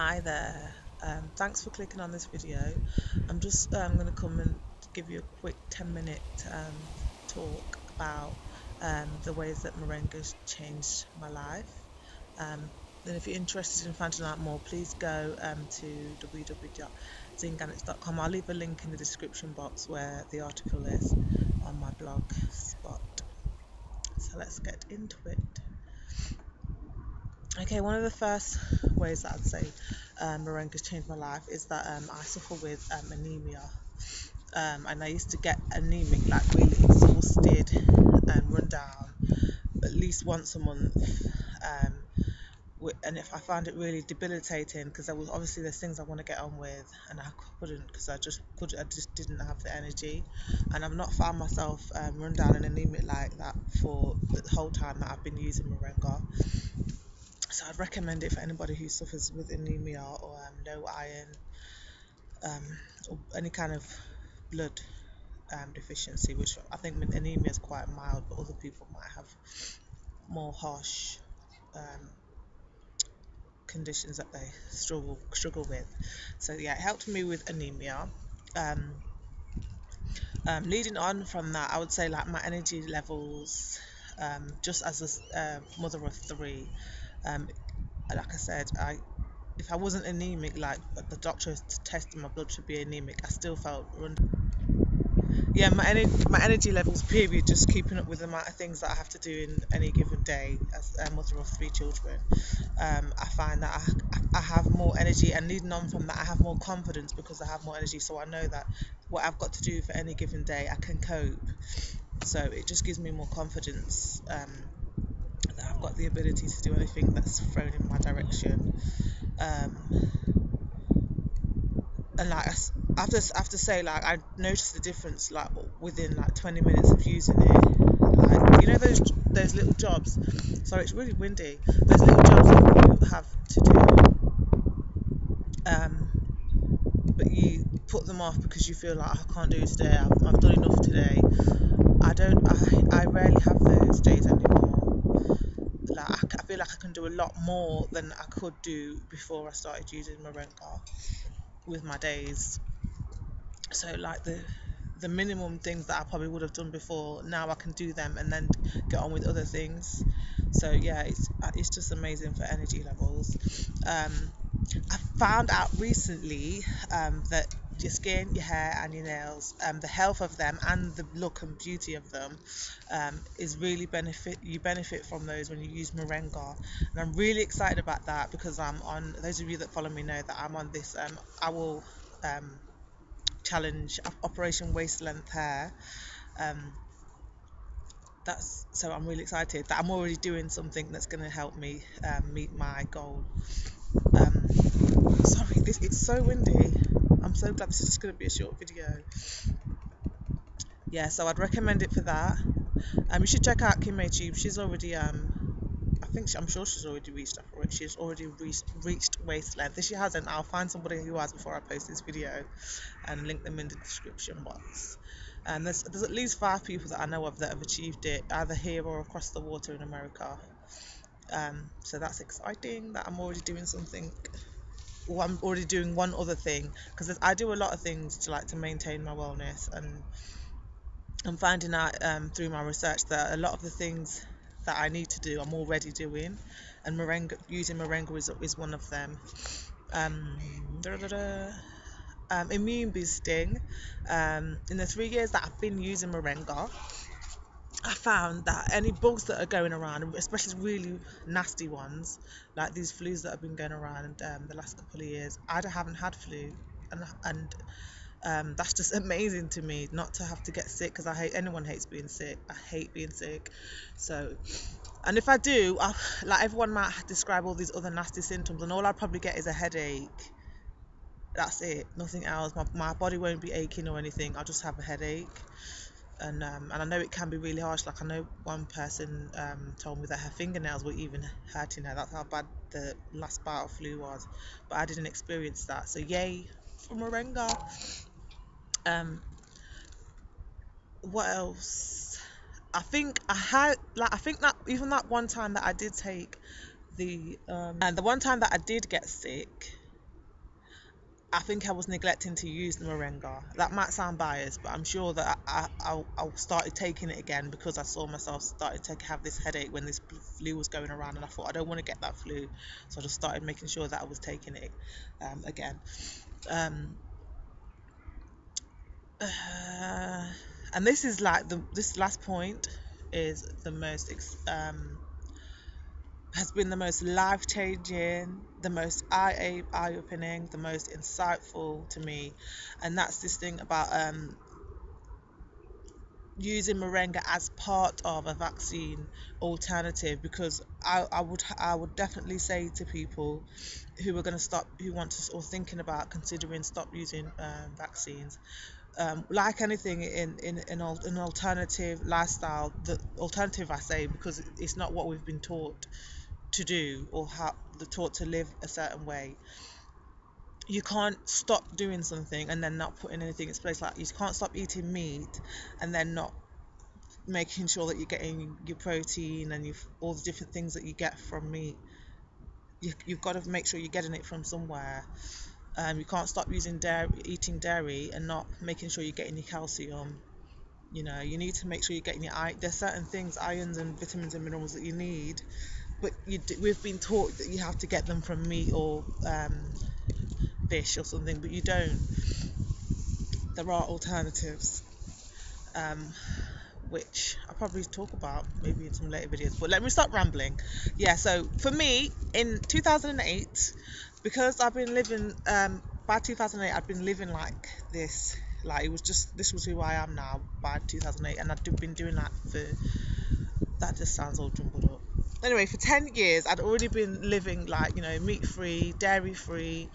Hi there. Thanks for clicking on this video. I'm just going to come and give you a quick 10-minute talk about the ways that Moringa's changed my life. Um, and if you're interested in finding out more, please go to www.zinganics.com. I'll leave a link in the description box where the article is on my blog spot. So let's get into it. Okay, one of the first ways that I'd say Moringa's changed my life is that I suffer with anemia. And I used to get anemic, like really exhausted and run down at least once a month. And if I found it really debilitating, because there was obviously there's things I want to get on with, and I couldn't because I just didn't have the energy. And I've not found myself run down and anemic like that for the whole time that I've been using Moringa. So I'd recommend it for anybody who suffers with anemia or low iron, or any kind of blood deficiency, which I think anemia is quite mild, but other people might have more harsh conditions that they struggle with. So yeah, it helped me with anemia. Leading on from that, I would say like my energy levels, just as a mother of three, like I said, if I wasn't anemic, like the doctor tested my blood to be anemic, I still felt yeah, my energy levels, period, just keeping up with the amount of things that I have to do in any given day as a mother of three children. I find that I have more energy, and leading on from that, I have more confidence because I have more energy. So I know that what I've got to do for any given day, I can cope. So it just gives me more confidence that I've got the ability to do anything that's thrown in my direction. And like I have to say, like I noticed the difference like within like 20 minutes of using it. Like those little jobs. Sorry, it's really windy. Those little jobs that you have to do, but you put them off because you feel like I can't do it today. I've done enough today. I rarely have those days anymore. Like I feel like I can do a lot more than I could do before I started using Moringa with my days. So like the minimum things that I probably would have done before, now I can do them and then get on with other things. So yeah, it's just amazing for energy levels. I found out recently that your skin, your hair and your nails, the health of them and the look and beauty of them is really benefit from those when you use Moringa. And I'm really excited about that because I'm on, those of you that follow me know that I'm on this I will challenge, Operation Waist Length Hair. um, that's so I'm really excited that I'm already doing something that's going to help me meet my goal. Sorry, it's so windy. I'm so glad this is just going to be a short video. Yeah, so I'd recommend it for that. You should check out Kim Tube. She's already I'm sure she's already reached up for it. She's already reached waist length. If she hasn't, I'll find somebody who has before I post this video and link them in the description box. And there's at least 5 people that I know of that have achieved it, either here or across the water in America. So that's exciting that I'm already doing something. Well, I'm already doing one other thing because I do a lot of things to maintain my wellness, and I'm finding out through my research that a lot of the things that I need to do I'm already doing, and using Moringa is one of them. Um, Immune boosting. In the 3 years that I've been using Moringa, I found that any bugs that are going around, especially really nasty ones, like these flus that have been going around the last couple of years, I haven't had flu, and that's just amazing to me not to have to get sick, because anyone hates being sick. I hate being sick. So, and if I do, like everyone might describe all these other nasty symptoms, and all I'll probably get is a headache. That's it, nothing else. My body won't be aching or anything. I'll just have a headache. And I know it can be really harsh. Like I know one person told me that her fingernails were even hurting her. That's how bad the last bout of flu was. But I didn't experience that. So yay for Moringa. What else? I think that even that one time that I did take the one time that I did get sick, I think I was neglecting to use the moringa. That might sound biased, but I'm sure that I started taking it again because I saw myself started to have this headache when this flu was going around, and I thought I don't want to get that flu, so I just started making sure that I was taking it again. Um, uh, and this is like this last point is the most has been the most life changing, the most eye opening, the most insightful to me, and that's this thing about using moringa as part of a vaccine alternative, because I would definitely say to people who are going to stop, who want to, or thinking about considering stop using vaccines, like anything in an alternative lifestyle, the alternative I say because it's not what we've been taught to do, or how the taught to live a certain way. You can't stop doing something and then not putting anything in its place. Like you can't stop eating meat and then not making sure that you're getting your protein and all the different things that you get from meat. You've got to make sure you're getting it from somewhere. You can't stop eating dairy and not making sure you're getting your calcium. You need to make sure you're getting your iron. There's certain things, irons and vitamins and minerals that you need, but we've been taught that you have to get them from meat or fish or something, but you don't. There are alternatives, um, which I'll probably talk about maybe in some later videos. But let me stop rambling. Yeah, so for me, in 2008, because I've been living, by 2008, I'd been living like this. Like this was who I am now by 2008, and I'd been doing that for, that just sounds all jumbled up. Anyway, for 10 years, I'd already been living like, meat free, dairy free,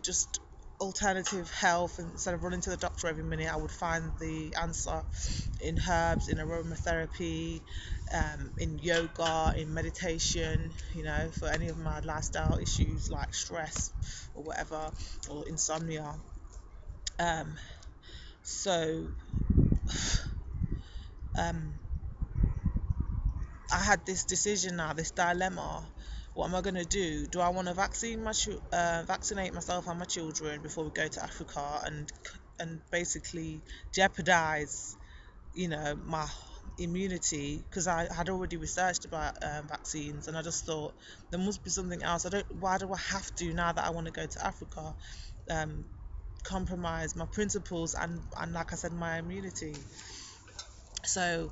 just alternative health. And instead of running to the doctor every minute, I would find the answer in herbs, in aromatherapy, in yoga, in meditation, for any of my lifestyle issues like stress or whatever, or insomnia. Um, so, um, I had this decision now, this dilemma. What am I going to do? Do I want to vaccinate myself and my children before we go to Africa and basically jeopardize, my immunity? Because I had already researched about vaccines, and I just thought there must be something else. Why do I have to, now that I want to go to Africa, um, compromise my principles and like I said, my immunity? So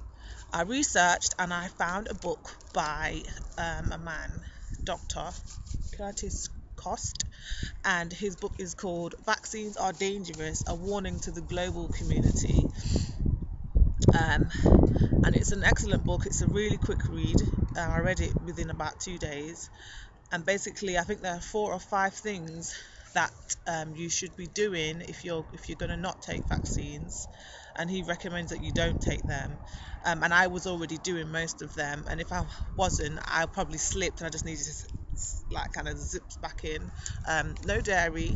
I researched and I found a book by a man, Dr. Curtis Cost, and his book is called Vaccines Are Dangerous, A Warning to the Global Community. Um, and it's an excellent book. It's a really quick read. I read it within about 2 days. And basically, I think there are 4 or 5 things that you should be doing if you're going to not take vaccines, and he recommends that you don't take them. And I was already doing most of them, and if I wasn't, I probably slipped and I just needed to like kind of zips back in. No dairy,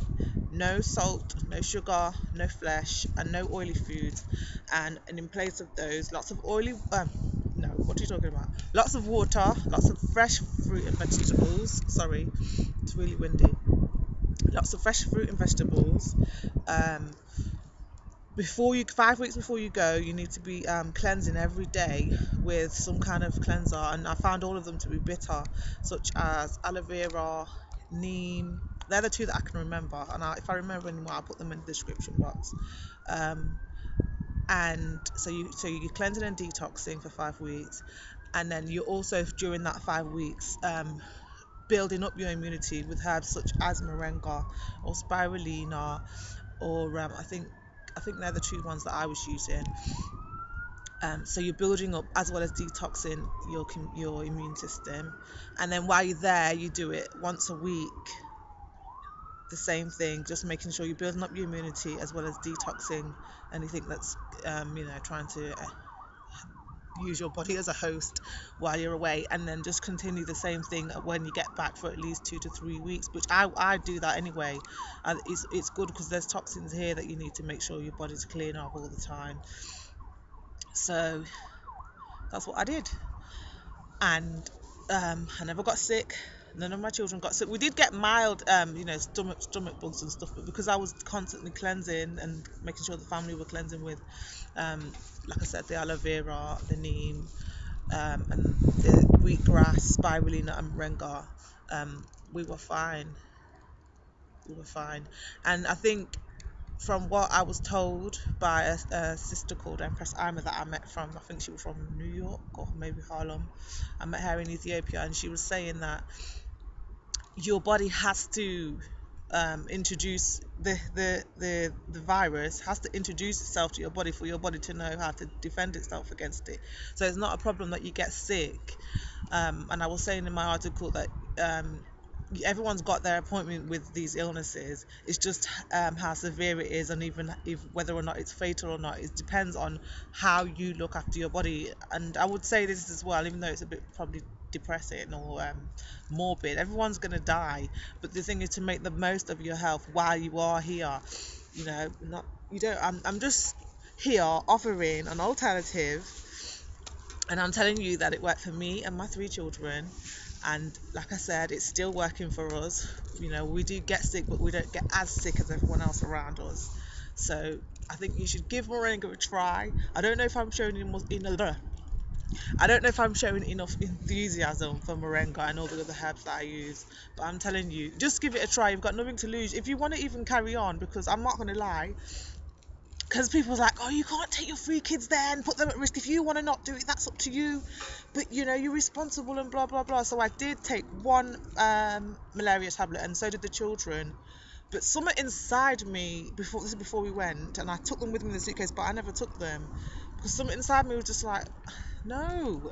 no salt, no sugar, no flesh, and no oily foods. And in place of those, lots of oily no, what are you talking about? Lots of water, lots of fresh fruit and vegetables. Sorry, it's really windy. Lots of fresh fruit and vegetables. Um, 5 weeks before you go, you need to be cleansing every day with some kind of cleanser, and I found all of them to be bitter, such as aloe vera, neem. They're the 2 that I can remember, and if I remember any more, I'll put them in the description box. And so you're cleansing and detoxing for 5 weeks, and then you're also during that 5 weeks building up your immunity with herbs such as moringa or spirulina, or I think they're the 2 ones that I was using. So you're building up as well as detoxing your immune system, and then while you're there, you do it once a week. The same thing, just making sure you're building up your immunity as well as detoxing anything that's trying to use your body as a host while you're away, and then just continue the same thing when you get back for at least 2 to 3 weeks, which I do that anyway. And it's good because there's toxins here that you need to make sure your body's clearing off all the time. So that's what I did, and I never got sick. None of my children got sick. We did get mild, stomach bugs and stuff, but because I was constantly cleansing and making sure the family were cleansing with, like I said, the aloe vera, the neem, and the wheatgrass, spirulina, and moringa, we were fine. We were fine. And I think from what I was told by a sister called Empress Ima that I met from, I think she was from New York or maybe Harlem. I met her in Ethiopia, and she was saying that your body has to introduce the virus has to introduce itself to your body for your body to know how to defend itself against it. So it's not a problem that you get sick. And I was saying in my article that everyone's got their appointment with these illnesses. It's just how severe it is, and even if whether or not it's fatal or not, it depends on how you look after your body. And I would say this as well, even though it's a bit probably depressing or morbid, everyone's going to die, but the thing is to make the most of your health while you are here. Not you don't I'm just here offering an alternative, and I'm telling you that it worked for me and my 3 children. And like I said, it's still working for us. We do get sick, but we don't get as sick as everyone else around us. So I think you should give Moringa a try. I don't know if I'm showing enough enthusiasm for Moringa and all the other herbs that I use, but I'm telling you, just give it a try. You've got nothing to lose. If you want to even carry on, because I'm not going to lie, because people's like, oh, you can't take your 3 kids there and put them at risk. If you want to not do it, that's up to you. But you're responsible and blah blah blah. So I did take 1 malaria tablet, and so did the children. But something inside me before we went, and I took them with me in the suitcase, but I never took them because something inside me was just like, no.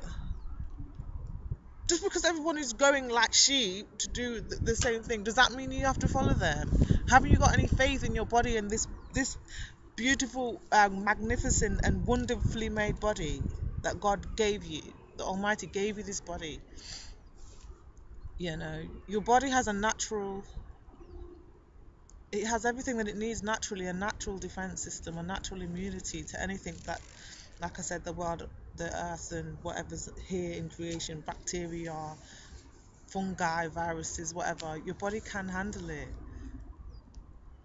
Just because everyone is going like sheep to do the same thing, does that mean you have to follow them? Haven't you got any faith in your body and this beautiful, magnificent and wonderfully made body that God gave you? The Almighty gave you this body. Your body has it has everything that it needs naturally, a natural defense system, a natural immunity to anything that, like I said, the world, the earth, and whatever's here in creation, bacteria, fungi, viruses, whatever, your body can handle it.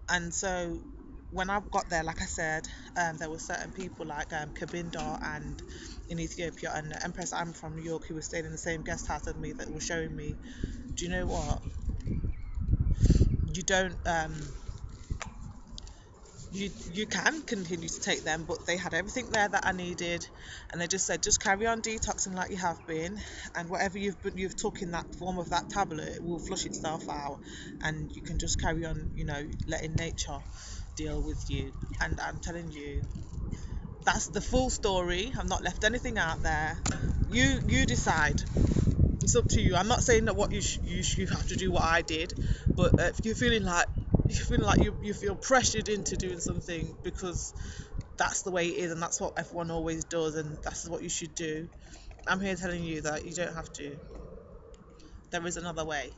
And so when I got there, like I said, there were certain people like Kabinda and in Ethiopia, and Empress I'm from New York, who was staying in the same guest house as me, that were showing me, do you know what? You don't you can continue to take them, but they had everything there that I needed, and they just said just carry on detoxing like you have been, and whatever you've took in that form of that tablet will flush itself out, and you can just carry on, letting nature deal with you. And I'm telling you, that's the full story. I've not left anything out there. You decide. It's up to you. I'm not saying that what you have to do what I did, but if you're feeling like you feel pressured into doing something because that's the way it is and that's what everyone always does and that's what you should do, I'm here telling you that you don't have to. There is another way,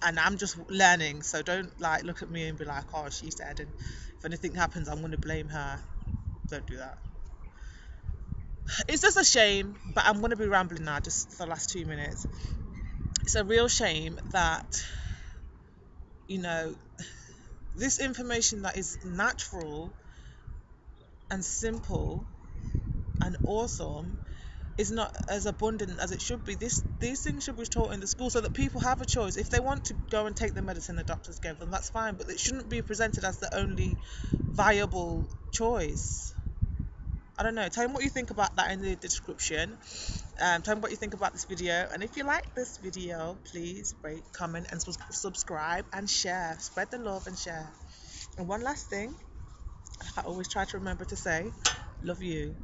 and I'm just learning. So don't look at me and be like, oh, she said, and if anything happens, I'm going to blame her. Don't do that. It's just a shame, but I'm going to be rambling now just for the last 2 minutes. It's a real shame that this information that is natural and simple and awesome is not as abundant as it should be. These things should be taught in the school so that people have a choice. If they want to go and take the medicine the doctors gave them, that's fine, but it shouldn't be presented as the only viable choice. I don't know. Tell me what you think about that in the description. Tell me what you think about this video, and if you like this video, please rate, comment and subscribe and share. Spread the love and share. And one last thing, I always try to remember to say, love you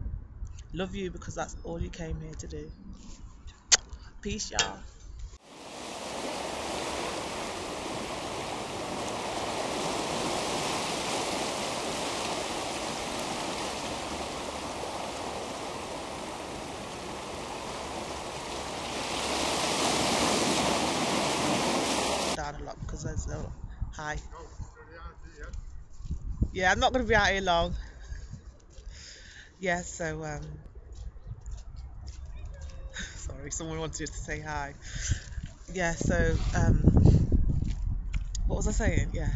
because that's all you came here to do. Peace, y'all. Down a lot because there's no hi. Yeah, I'm not going to be out here long. Yeah, so sorry, someone wanted to say hi. yeah, so what was I saying? Yeah.